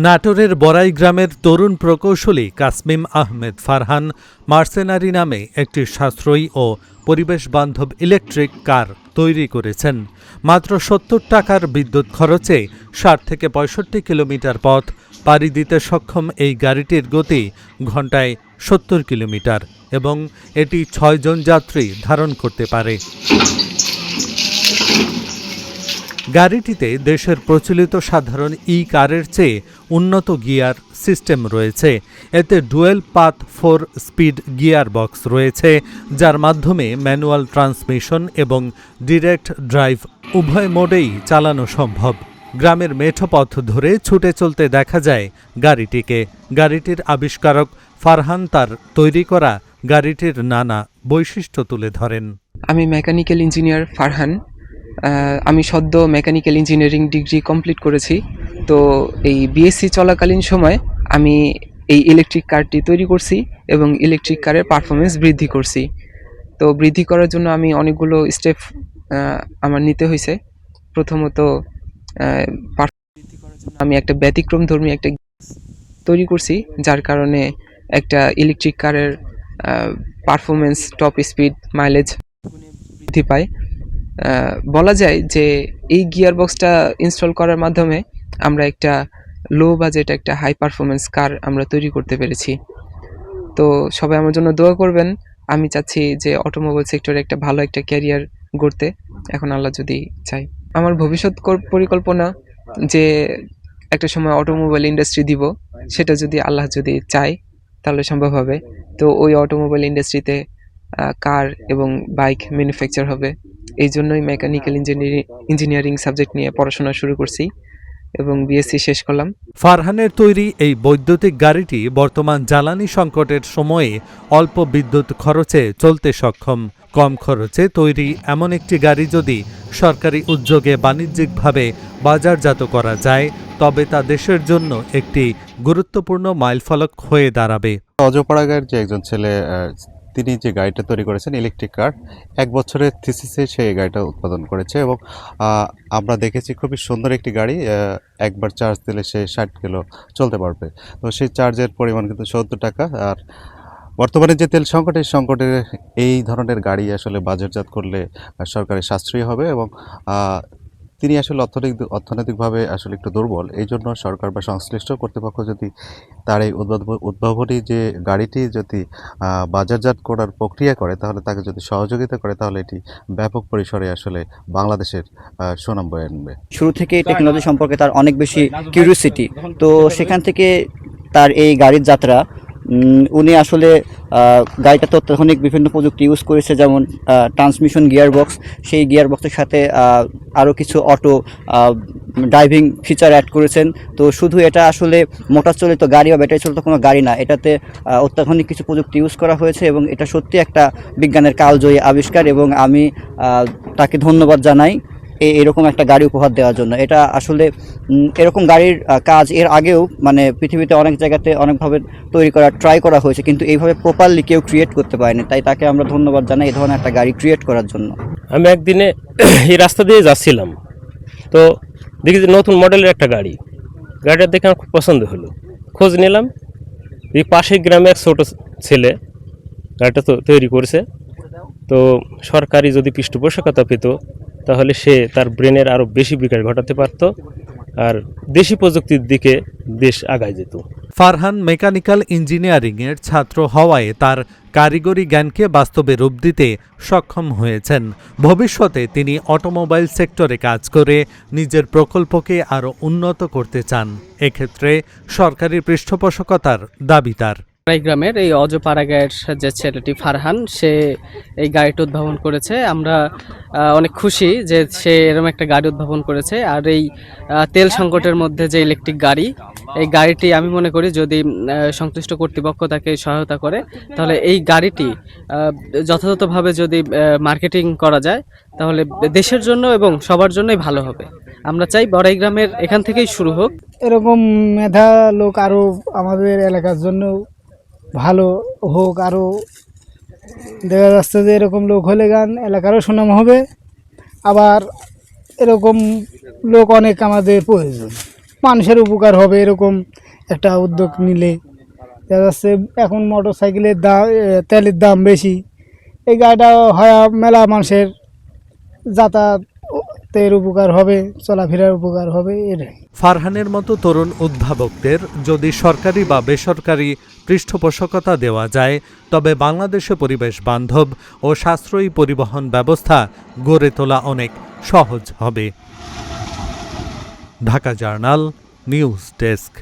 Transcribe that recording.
নাটোরের বড়াই গ্রামের তরুণ প্রকৌশলী কাসমিম আহমেদ ফারহান মার্সেনারি নামে একটি সাশ্রয়ী ও পরিবেশবান্ধব ইলেকট্রিক কার তৈরি করেছেন। মাত্র ৭০ টাকার বিদ্যুৎ খরচে ৬০ থেকে ৬৫ কিলোমিটার পথ পাড়ি দিতে সক্ষম এই গাড়িটির গতি ঘণ্টায় ৭০ কিলোমিটার এবং এটি ৬ জন যাত্রী ধারণ করতে পারে। গাড়িটিতে দেশের প্রচলিত সাধারণ কারের চেয়ে উন্নত গিয়ার সিস্টেম রয়েছে। এতে dual path 4 speed gear box রয়েছে, যার মাধ্যমে ম্যানুয়াল ট্রান্সমিশন এবং ডিরেক্ট ড্রাইভ উভয় মোডেই চালানো সম্ভব। গ্রামের মেঠো পথ ধরে ছুটে চলতে দেখা যায় গাড়িটিকে। গাড়িটির আবিষ্কারক ফারহান তার তৈরি করা গাড়িটির নানা বৈশিষ্ট্য তুলে ধরেন। আমি মেকানিক্যাল ইঞ্জিনিয়ার ফারহান। আমি সদ্য মেকানিক্যাল ইঞ্জিনিয়ারিং ডিগ্রি কমপ্লিট করেছি। তো এই বিএসসি চলাকালীন সময় আমি এই ইলেকট্রিক কারটি তৈরি করছি এবং ইলেকট্রিক কারের পারফরমেন্স বৃদ্ধি করছি। তো বৃদ্ধি করার জন্য আমি অনেকগুলো স্টেপ আমার নিতে হয়েছে। প্রথমত বৃদ্ধি করার জন্য আমি একটা ব্যতিক্রমধর্মী একটা তৈরি করছি, যার কারণে একটা ইলেকট্রিক কারের পারফরমেন্স, টপ স্পিড, মাইলেজ বৃদ্ধি পায়। বলা যায় যে এই গিয়ার বক্সটা ইনস্টল করার মাধ্যমে আমরা একটা লো বাজেট একটা হাই পারফরমেন্স কার আমরা তৈরি করতে পেরেছি। তো সবাই আমার জন্য দোয়া করবেন। আমি চাচ্ছি যে অটোমোবাইল সেক্টরে একটা ভালো একটা ক্যারিয়ার গড়তে, এখন আল্লাহ যদি চাই। আমার ভবিষ্যৎ পরিকল্পনা যে একটা সময় অটোমোবাইল ইন্ডাস্ট্রি দিব, সেটা যদি আল্লাহ যদি চায় তাহলে সম্ভব হবে। তো ওই অটোমোবাইল ইন্ডাস্ট্রিতে কার এবং বাইক ম্যানুফ্যাকচার হবে। এই জন্যই মেকানিক্যাল ইঞ্জিনিয়ারিং সাবজেক্ট নিয়ে পড়াশোনা শুরু করছি এবং বিএসসি শেষ করলাম। ফারহানের তৈরি এই বৈদ্যুতিক গাড়িটি বর্তমান জ্বালানি সংকটের সময়ে অল্প বিদ্যুৎ খরচে চলতে সক্ষম। কম খরচে তৈরি এমন একটি গাড়ি যদি সরকারি উদ্যোগে বাণিজ্যিকভাবে বাজারজাত করা যায়, তবে তা দেশের জন্য একটি গুরুত্বপূর্ণ মাইলফলক হয়ে দাঁড়াবে। অজপাড়াগাঁয়ের যে একজন ছেলে, তিনি যে গাড়িটা তৈরি করেছেন ইলেকট্রিক কার, 1 বছরের থিসিসে সেই গাড়িটা উৎপাদন করেছে এবং আমরা দেখেছি খুবই সুন্দর একটি গাড়ি। একবার চার্জ দিলে সে 60 কিলো চলতে পারবে। তো সেই চার্জের পরিমাণ কিন্তু 70 টাকা। আর বর্তমানে যে তেল সংকট, এই সংকটে এই ধরনের গাড়ি আসলে বাজারজাত করলে সরকারের সাশ্রয়ী হবে এবং তিনি আসলে অর্থনৈতিকভাবে আসলে একটু দুর্বল। এই জন্য সরকার বা সংশ্লিষ্ট কর্তৃপক্ষ যদি তার এই উদ্ভাবনী যে গাড়িটি যদি বাজারজাত করার প্রক্রিয়া করে, তাহলে তাকে যদি সহযোগিতা করে, তাহলে এটি ব্যাপক পরিসরে আসলে বাংলাদেশের সুনাম বয়ে আনবে। শুরু থেকে টেকনোলজি সম্পর্কে তার অনেক বেশি কিউরিওসিটি, তো সেখান থেকে তার এই গাড়ির যাত্রা। উনি আসলে গাড়িটাতে অত্যাধুনিক বিভিন্ন প্রযুক্তি ইউজ করেছে, যেমন ট্রান্সমিশন গিয়ার বক্স। সেই গিয়ার বক্সের সাথে আরও কিছু অটো ড্রাইভিং ফিচার অ্যাড করেছেন। তো শুধু এটা আসলে মোটর চালিত গাড়ি বা ব্যাটারি চালিত কোনো গাড়ি না, এটাতে অত্যাধুনিক কিছু প্রযুক্তি ইউজ করা হয়েছে এবং এটা সত্যি একটা বিজ্ঞানের কালজয়ী আবিষ্কার এবং আমি তাকে ধন্যবাদ জানাই এরকম একটা গাড়ি উপহার দেওয়ার জন্য। এটা আসলে এরকম গাড়ির কাজ এর আগেও মানে পৃথিবীতে অনেক জায়গাতে অনেকভাবে তৈরি করা ট্রাই করা হয়েছে, কিন্তু এইভাবে প্রপারলি কেউ ক্রিয়েট করতে পারেনি। তাই তাকে আমরা ধন্যবাদ জানাই এই ধরনের একটা গাড়ি ক্রিয়েট করার জন্য। আমি একদিনে এই রাস্তা দিয়ে যাচ্ছিলাম, তো দেখি যে নতুন মডেলের একটা গাড়িটা দেখে আমার খুব পছন্দ হলো। খোঁজ নিলাম, এই পাশের গ্রামে এক ছোটো ছেলে গাড়িটা তৈরি করেছে। তো সরকারি যদি পৃষ্ঠপোষকতা পেত, তাহলে সে তার ব্রেনের আরও বেশি বিকাশ ঘটাতে পারত আর দেশি প্রযুক্তির দিকে দেশ আগায় যেত। ফারহান মেকানিক্যাল ইঞ্জিনিয়ারিংয়ের ছাত্র হওয়ায় তার কারিগরি জ্ঞানকে বাস্তবে রূপ দিতে সক্ষম হয়েছেন। ভবিষ্যতে তিনি অটোমোবাইল সেক্টরে কাজ করে নিজের প্রকল্পকে আরও উন্নত করতে চান। এক্ষেত্রে সরকারি পৃষ্ঠপোষকতার দাবি তার। গ্রামের এই অজপাড়াগাঁয়ের যে ছেলেটি ফারহান, সে এই গাড়িটি উদ্ভাবন করেছে। আমরা অনেক খুশি যে সে এরকম একটা গাড়ি উদ্ভাবন করেছে। আর এই তেল সংকটের মধ্যে যে ইলেকট্রিক গাড়ি, এই গাড়িটি আমি মনে করি যদি সংশ্লিষ্ট কর্তৃপক্ষ তাকে সহায়তা করে, তাহলে এই গাড়িটি যথাযথভাবে যদি মার্কেটিং করা যায়, তাহলে দেশের জন্য এবং সবার জন্যই ভালো হবে। আমরা চাই বড়াই গ্রামের এখান থেকেই শুরু হোক। এরকম মেধা লোক আরও আমাদের এলাকার জন্য ভালো হোক। আরও দেখা যাচ্ছে যে এরকম লোক হলে গান এলাকারও সুনাম হবে। আবার এরকম লোক অনেক আমাদের প্রয়োজন। মানুষের উপকার হবে এরকম একটা উদ্যোগ নিলে। দেখা যাচ্ছে এখন মোটর সাইকেলের দাম, তেলের দাম বেশি, এই গাড়িটা হয় মেলা মানুষের যাতায়াতের উপকার হবে, চলাফেরার উপকার হবে এটাই। ফারহানের মতো তরুণ উদ্ভাবকদের যদি সরকারি বা বেসরকারি পৃষ্ঠপোষকতা দেওয়া যায়, তবে বাংলাদেশে পরিবেশ বান্ধব ও সাশ্রয়ী পরিবহন ব্যবস্থা গড়ে তোলা অনেক সহজ হবে। Dhaka journal news desk.